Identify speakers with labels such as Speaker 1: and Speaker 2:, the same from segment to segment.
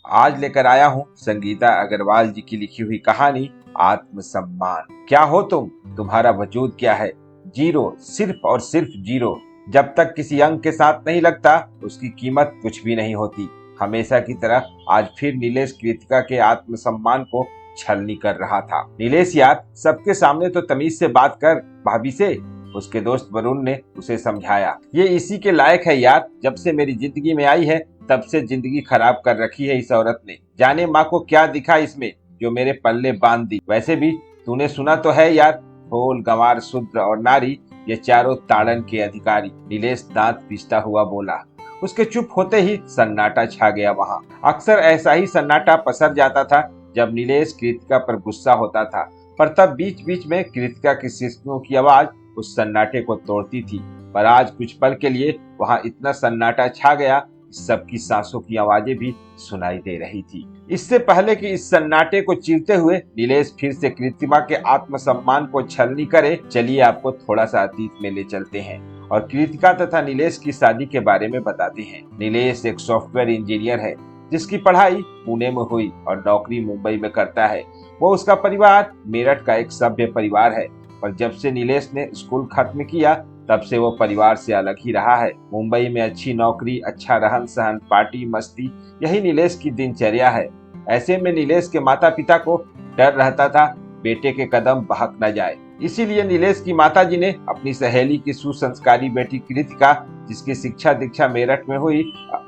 Speaker 1: आज लेकर आया हूँ संगीता अग्रवाल जी की लिखी हुई कहानी आत्मसम्मान। क्या हो तुम? तुम्हारा वजूद क्या है? जीरो, सिर्फ और सिर्फ जीरो। जब तक किसी अंक के साथ नहीं लगता उसकी कीमत कुछ भी नहीं होती। हमेशा की तरह आज फिर नीलेश कृतिका के आत्मसम्मान को छलनी कर रहा था। नीलेश यार, सबके सामने तो तमीज से बात कर भाभी से। उसके दोस्त वरुण ने उसे समझाया। ये इसी के लायक है यार, जब से मेरी जिंदगी में आई है तब से जिंदगी खराब कर रखी है इस औरत ने। जाने माँ को क्या दिखा इसमें जो मेरे पल्ले बांध दी। वैसे भी तूने सुना तो है यार, ढोल गंवार शूद्र और नारी ये चारों ताड़न के अधिकारी। नीलेश दांत पीसता हुआ बोला। उसके चुप होते ही सन्नाटा छा गया वहां। अक्सर ऐसा ही सन्नाटा पसर जाता था जब नीलेश कृतिका पर गुस्सा होता था, पर तब बीच बीच में कृतिका की सिसकियों की आवाज उस सन्नाटे को तोड़ती थी। पर आज कुछ पल के लिए वहां इतना सन्नाटा छा गया, सबकी सांसों की आवाजें भी सुनाई दे रही थी। इससे पहले कि इस सन्नाटे को चीरते हुए नीलेश फिर से कृतिका के आत्मसम्मान को छलनी करे, चलिए आपको थोड़ा सा अतीत में ले चलते हैं और कृतिका तथा नीलेश की शादी के बारे में बताते हैं। नीलेश एक सॉफ्टवेयर इंजीनियर है जिसकी पढ़ाई पुणे में हुई और नौकरी मुंबई में करता है। वो उसका परिवार मेरठ का एक सभ्य परिवार है, पर जब से नीलेश ने स्कूल खत्म किया तब से वो परिवार से अलग ही रहा है। मुंबई में अच्छी नौकरी, अच्छा रहन सहन, पार्टी मस्ती, यही नीलेश की दिनचर्या है। ऐसे में नीलेश के माता पिता को डर रहता था बेटे के कदम बहक न जाए। इसीलिए नीलेश की माताजी ने अपनी सहेली की सुसंस्कारी बेटी कृतिका, जिसकी शिक्षा दीक्षा मेरठ में हुई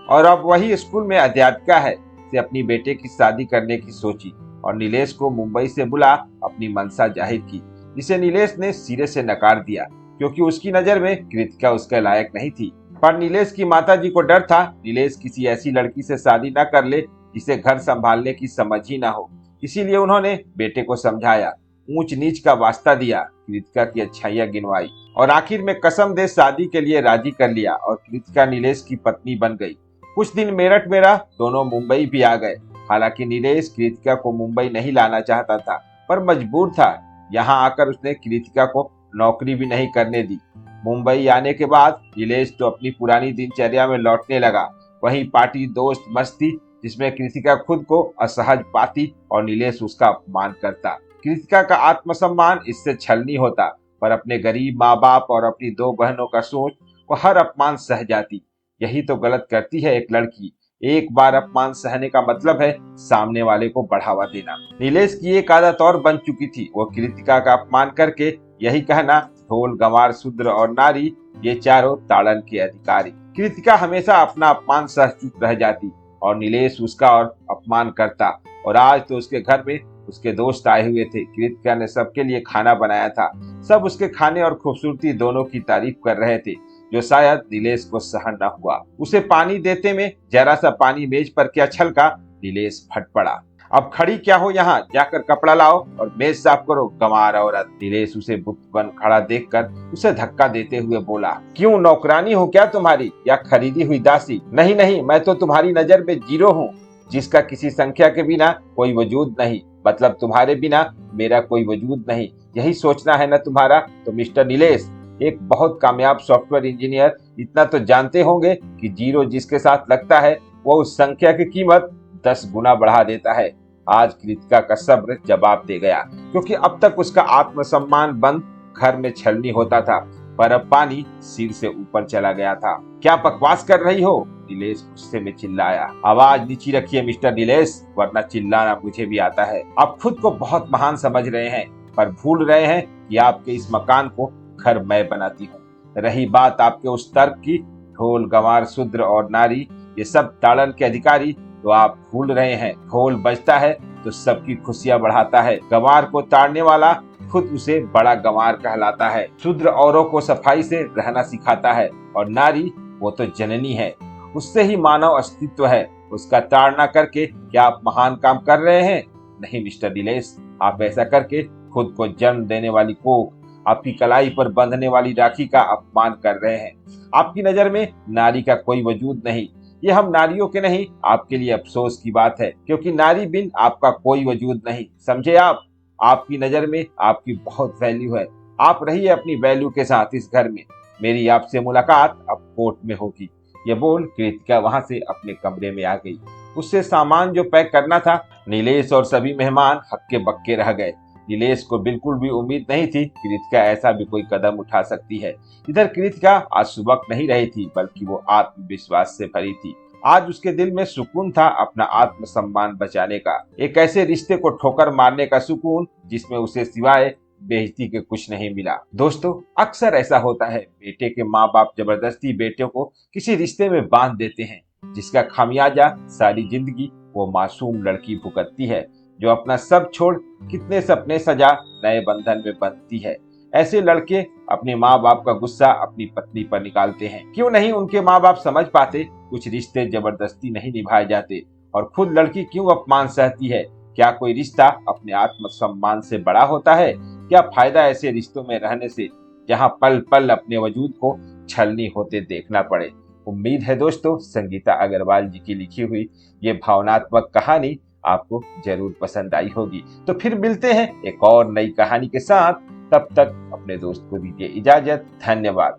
Speaker 1: और अब वही स्कूल में अध्यापिका है, से अपनी बेटे की शादी करने की सोची और नीलेश को मुंबई से बुला अपनी मंशा जाहिर की, जिसे नीलेश ने सिरे से नकार दिया क्योंकि उसकी नजर में कृतिका उसके लायक नहीं थी। पर नीलेश की माताजी को डर था नीलेश किसी ऐसी लड़की से शादी न कर ले जिसे घर संभालने की समझ ही न हो। इसीलिए उन्होंने बेटे को समझाया, ऊंच नीच का वास्ता दिया, कृतिका की अच्छाइयां गिनवाई और आखिर में कसम दे शादी के लिए राजी कर लिया और कृतिका नीलेश की पत्नी बन गई। कुछ दिन मेरठ में रह दोनों मुंबई भी आ गए। हालांकि नीलेश कृतिका को मुंबई नहीं लाना चाहता था, पर मजबूर था। यहाँ आकर उसने कृतिका को नौकरी भी नहीं करने दी। मुंबई आने के बाद नीलेश तो अपनी पुरानी दिनचर्या में लौटने लगा। वहीं पार्टी, दोस्त, मस्ती, जिसमें कृतिका खुद को असहज पाती और नीलेश उसका अपमान करता। कृतिका का आत्मसम्मान इससे छलनी होता, पर अपने गरीब माँ बाप और अपनी दो बहनों का सोच वो हर अपमान सह जाती। यही तो गलत करती है एक लड़की। एक बार अपमान सहने का मतलब है सामने वाले को बढ़ावा देना। नीलेश की एक आदत और बन चुकी थी, वो कृतिका का अपमान करके यही कहना, ढोल गंवार शूद्र और नारी ये चारों ताड़न के अधिकारी। कृतिका हमेशा अपना अपमान सह चुप रह जाती और नीलेश उसका और अपमान करता। और आज तो उसके घर में उसके दोस्त आए हुए थे। कृतिका ने सबके लिए खाना बनाया था। सब उसके खाने और खूबसूरती दोनों की तारीफ कर रहे थे, जो शायद नीलेश को सहन न हुआ। उसे पानी देते में जरा सा पानी मेज पर क्या छलका, नीलेश फट पड़ा। अब खड़ी क्या हो यहाँ, जाकर कपड़ा लाओ और मेज साफ करो, गंवार औरत। नीलेश उसे बुत बन खड़ा देखकर उसे धक्का देते हुए बोला, क्यों, नौकरानी हो क्या तुम्हारी या खरीदी हुई दासी? नहीं नहीं, मैं तो तुम्हारी नजर में जीरो हूँ, जिसका किसी संख्या के बिना कोई वजूद नहीं। मतलब तुम्हारे बिना मेरा कोई वजूद नहीं, यही सोचना है ना तुम्हारा? तो मिस्टर नीलेश, एक बहुत कामयाब सॉफ्टवेयर इंजीनियर, इतना तो जानते होंगे कि जीरो जिसके साथ लगता है वो उस संख्या की कीमत 10 गुना बढ़ा देता है। आज कृतिका का सब्र जवाब दे गया, क्योंकि अब तक उसका आत्मसम्मान बंद घर में छलनी होता था, पर अब पानी सिर से ऊपर चला गया था। क्या बकवास कर रही हो? नीलेश गुस्से में चिल्लाया। आवाज नीची रखिए मिस्टर नीलेश, वरना चिल्लाना मुझे भी आता है। आप खुद को बहुत महान समझ रहे हैं, पर भूल रहे हैं कि आपके इस मकान को घर मैं बनाती हूँ। रही बात आपके उस तर्क की, ढोल गंवार शूद्र और नारी ये सब ताड़न के अधिकारी, तो आप भूल रहे हैं ढोल बजता है तो सबकी खुशियां बढ़ाता है। गंवार को ताड़ने वाला खुद उसे बड़ा गंवार कहलाता है। शूद्र औरों को सफाई से रहना सिखाता है और नारी वो तो जननी है, उससे ही मानव अस्तित्व है। उसका ताड़ना करके क्या आप महान काम कर रहे हैं? नहीं मिस्टर नीलेश, आप ऐसा करके खुद को जन्म देने वाली कोख, आपकी कलाई पर बंधने वाली राखी का अपमान कर रहे हैं। आपकी नजर में नारी का कोई वजूद नहीं। ये हम नारियों के नहीं, आपके लिए अफसोस की बात है, क्योंकि नारी बिन आपका कोई वजूद नहीं, समझे आप? आपकी नजर में आपकी बहुत वैल्यू है। आप रहिए अपनी वैल्यू के साथ इस घर में। मेरी आपसे मुलाकात अब कोर्ट में होगी। ये बोल कृतिका वहां से अपने कमरे में आ गई। उससे सामान जो पैक करना था। नीलेश और सभी मेहमान हक्के बक्के रह गए। नीलेश को बिल्कुल भी उम्मीद नहीं थी कि कृतिका ऐसा भी कोई कदम उठा सकती है। इधर कृतिका आज सुबह नहीं रही थी, बल्कि वो आत्मविश्वास से भरी थी। आज उसके दिल में सुकून था, अपना आत्मसम्मान बचाने का, एक ऐसे रिश्ते को ठोकर मारने का सुकून जिसमें उसे सिवाय बेइज्जती के कुछ नहीं मिला। दोस्तों, अक्सर ऐसा होता है, बेटे के माँ बाप जबरदस्ती बेटे को किसी रिश्ते में बांध देते हैं, जिसका खामियाजा सारी जिंदगी वो मासूम लड़की भुगतती है, जो अपना सब छोड़ कितने सपने सजा नए बंधन में बंधती है। ऐसे लड़के अपने माँ बाप का गुस्सा अपनी पत्नी पर निकालते हैं। क्यों नहीं उनके माँ बाप समझ पाते, कुछ रिश्ते जबरदस्ती नहीं निभाए जाते। और खुद लड़की क्यों अपमान सहती है? क्या कोई रिश्ता अपने आत्मसम्मान से बड़ा होता है? क्या फायदा ऐसे रिश्तों में रहने से जहां पल पल अपने वजूद को छलनी होते देखना पड़े। उम्मीद है दोस्तों, संगीता अग्रवाल जी की लिखी हुई ये भावनात्मक कहानी आपको जरूर पसंद आई होगी। तो फिर मिलते हैं एक और नई कहानी के साथ। तब तक अपने दोस्त को दीजिए इजाजत। धन्यवाद।